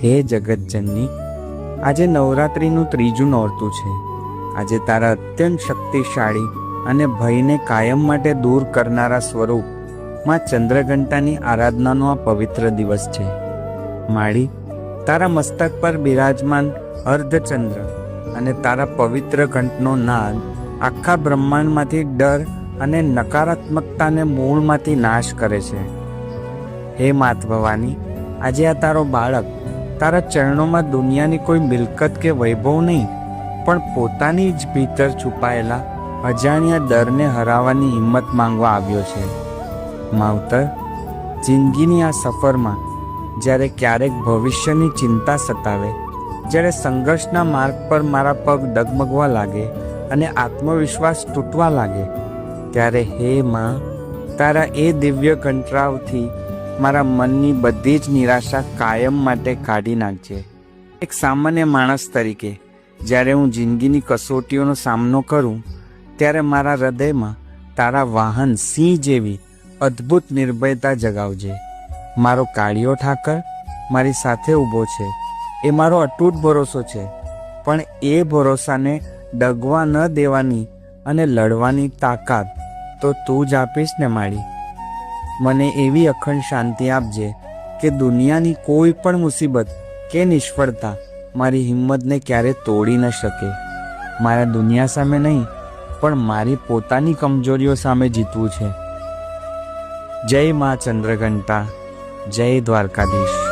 હે જગતજનની, આજે નવરાત્રિનું ત્રીજું નોરતું છે. આજે તારા અત્યંત શક્તિશાળી અને ભયને કાયમ માટે દૂર કરનારા સ્વરૂપ માં ચંદ્રઘંટાની આરાધનાનો આ પવિત્ર દિવસ છે. માળી, તારા મસ્તક પર બિરાજમાન અર્ધચંદ્ર અને તારા પવિત્ર ઘંટનો નાદ આખા બ્રહ્માંડમાંથી ડર અને નકારાત્મકતાને મૂળમાંથી નાશ કરે છે. હે માત ભવાની, આજે આ તારો બાળક તારા ચરણોમાં દુનિયાની કોઈ મિલકત કે વૈભવ નહીં, પણ પોતાની જ ભીતર છુપાયેલા અજાણ્યા ડરને હરાવવાની હિંમત માંગવા આવ્યો છે. માવતર, જિંદગીની આ સફરમાં જ્યારે ક્યારેક ભવિષ્યની ચિંતા સતાવે, જ્યારે સંઘર્ષના માર્ગ પર મારા પગ ડગમગવા લાગે અને આત્મવિશ્વાસ તૂટવા લાગે, ત્યારે હે માં, તારા એ દિવ્ય કંઠરાવથી મારા મનની બધી જ નિરાશા કાયમ માટે કાઢી નાખજે. એક સામાન્ય માણસ તરીકે જ્યારે હું જિંદગીની કસોટીઓનો સામનો કરું, ત્યારે મારા હૃદયમાં તારા વાહન સિંહ જેવી અદ્ભુત નિર્ભયતા જગાવજે. મારો કાળિયો ઠાકર મારી સાથે ઊભો છે, એ મારો અતૂટ ભરોસો છે, પણ એ ભરોસાને ડગવા ન દેવાની અને લડવાની તાકાત તો તું જ આપીશ ને માળી. મને એવી અખંડ શાંતિ આપજે કે દુનિયાની કોઈ પણ મુસીબત કે નિષ્ફળતા મારી હિંમતને ક્યારે તોડી ન શકે. મારા દુનિયા સામે નહીં, પણ મારી પોતાની કમજોરીઓ સામે જીતવું છે. જય મા ચંદ્રઘંટા, જય દ્વારકાધીશ.